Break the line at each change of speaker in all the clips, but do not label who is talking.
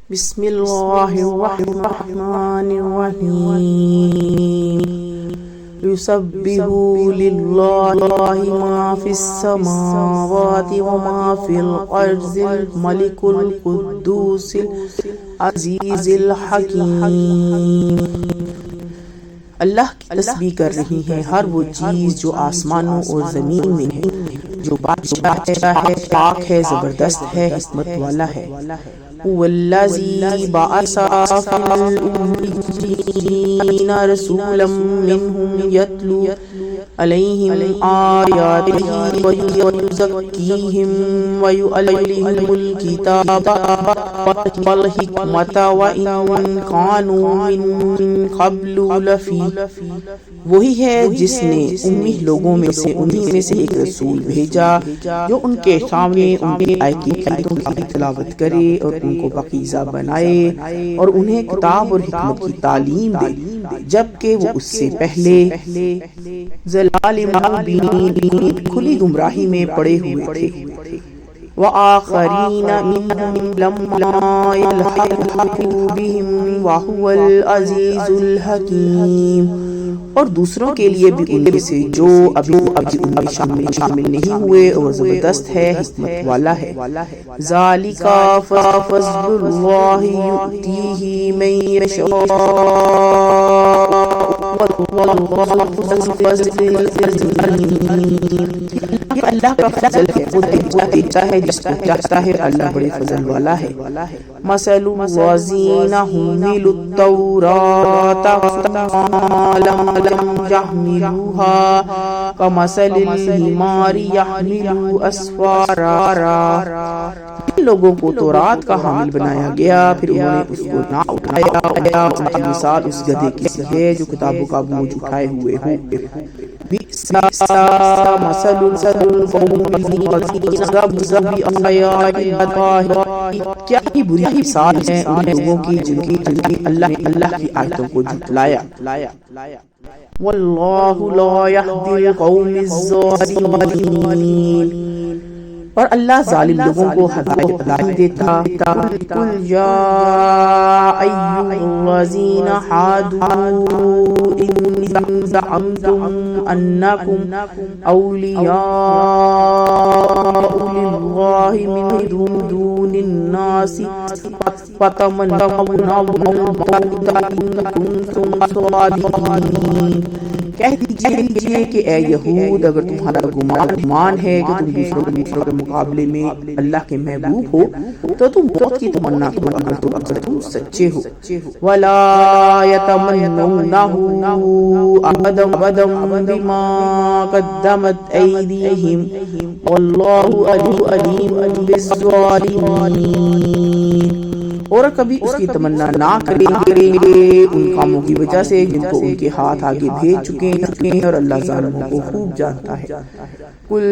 بسم اللہ الرحمن الرحیم یسبح للہ ما فی السماوات وما فی الارض الملک القدوس العزیز الحکیم۔ اللہ کی تسبیح کر رہی ہے ہر وہ چیز جو آسمانوں اور زمین میں ہے، جو بادشاہ ہے، پاک ہے، زبردست ہے، حکمت والا ہے۔ والذی بعث فی الأمیین رسولا منہم یتلو علیہم آیاتہ ویزکیہم ویعلمہم الکتاب والحکمۃ وإن کانوا من قبل لفی۔ وہی ہے جس نے امی لوگوں میں سے انہی میں سے ایک رسول بھیجا جو ان کے سامنے ان کی آیتوں کی تلاوت کرے اور ان کو پاکیزہ بنائے اور انہیں کتاب اور حکمت کی تعلیم دے، جبکہ وہ اس سے پہلے ضلال مبین کھلی گمراہی میں پڑے ہوئے تھے۔ وآخرین منہم لما یلحقوا بہم وہو العزیز الحکیم، اور دوسروں کے لیے بھی ان میں سے جو ابھی ان میں شامل نہیں ہوئے اور زبردست ہے، حکمت والا ہے۔ ذالک فضل اللہ یؤتیہ من یشاء واللہ ذو الفضل العظیم۔ یہ اللہ کا فضل ہے، وہ دیتا ہے جس کو چاہتا ہے، اللہ بڑے فضل والا ہے۔ مثل الذین حملوا التوراۃ لم يحملوها كمثل الحمار يحمل اسفارا۔ ان لوگوں کو تورات کا حامل بنایا گیا، پھر انہوں نے اس کو نہ اٹھایا۔ ان کی مثال اس گدھے کی سی ہے جو کتابوں کا بوجھ اٹھائے ہوئے ہو۔ بئس مثل القوم الذین كذبوا بآیات اللہ، کیا ہی بری مثال ہے ان لوگوں کی جن کی اللہ کی آیتوں کو جھٹلایا۔ واللہ لا یہدی القوم الظالمین، اور اللہ ظالم لوگوں کو ہدایت نہیں دیتا۔ قل یا ایھا الذین ھادوا ان زعمتم انکم اولیاء للہ من دون الناس فتمنوا الموت ان کنتم صادقین۔ کہہ دیجئے کہ اے یہود، اگر تمہارا گمان ہے کہ تم دوسروں کے مقابلے میں اللہ کے محبوب ہو تو تم موت کی تمنا کرو اگر تم سچے ہو۔ وَلَا يَتَمَنَّوْنَهُ أَبَدًا بِمَا قَدَّمَتْ أَيْدِيهِمْ وَاللَّهُ عَلِيمٌ بِالظَّالِمِينَ، اور کبھی اس کی تمنا نہ کریں گے ان کاموں کی وجہ سے جن کو ان کے ہاتھ آگے بھیج چکے ہیں، اور اللہ ظالموں کو خوب جانتا ہے۔ قل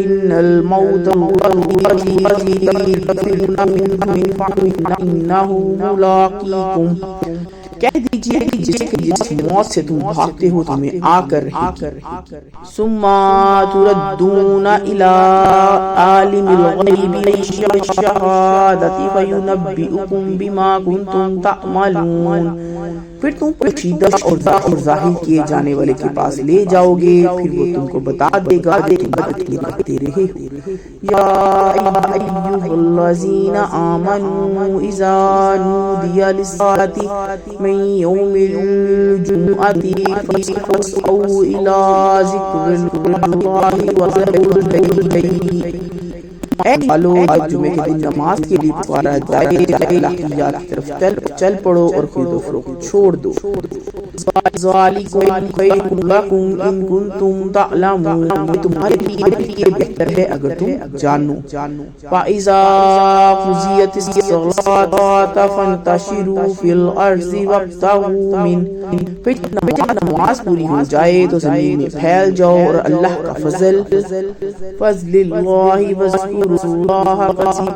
ان الموت الذی تفرون منہ فإنہ ملاقیکم، کہہ دیجئے کہ جس موت سے تم بھاگتے ہو تمہیں آ کر رہے گی۔ ثم تردون الی عالم الغیب والشہادۃ فینبئکم بما کنتم تعملون، پھر تم پوشیدہ اور ظاہر کیے جانے والے کے پاس لے جاؤ گے، پھر وہ تم کو بتا دے گا کہ تم کرتے رہے ہو۔ یا ایھا الذین آمنوا اذا نودی للصلاۃ من یوم الجمعۃ فاسعوا الی ذکر اللہ وذروا البیع۔ اے والو، جمعے کے دن نماز کے لیے پکارا جائے، اللہ کی یاد کی طرف چل پڑو اور خرید و فروخت چھوڑ دو۔ ذالکم خیر لکم ان کنتم تعلمون، یہ تمہارے لیے بہتر ہے اگر تم جانو۔ فاذا قضیت الصلاۃ فانتشروا فی الارض وابتغوا من، پھر جب نماز پوری ہو جائے تو زمین میں پھیل جاؤ اور اللہ کا فضل اللہ واذکروا اللہ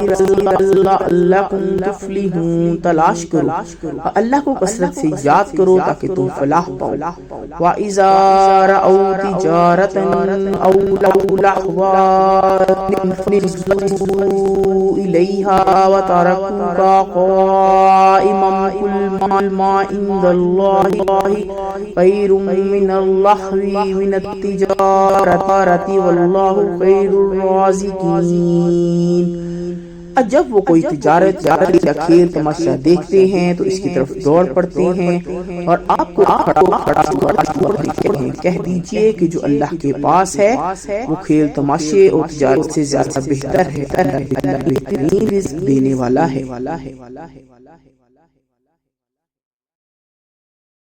کثیرا لعلکم تفلحون، تلاش کرو اللہ کو کثرت سے یاد کرو تاکہ تم فلاح پاؤ. وَإِذَا رَأَوْا تِجَارَةً أَوْ لَهْوًا انفَضُّوا إِلَيْهَا وَتَرَكُوكَ قَائِمًا قُلْ مَا عِندَ اللَّهِ خَيْرٌ مِّنَ اللَّهْوِ مِنَ التِّجَارَةِ وَاللَّهُ خَيْرُ الرَّازِقِينَ. جب وہ کوئی تجارت یا کھیل تماشا دیکھتے ہیں تو اس کی طرف دوڑ پڑتے ہیں اور آپ کو کھڑا ہیں. کہہ دیجئے کہ جو اللہ کے پاس ہے وہ کھیل تماشے اور تجارت سے زیادہ بہتر ہے. اللہ بہترین رزق دینے والا ہے.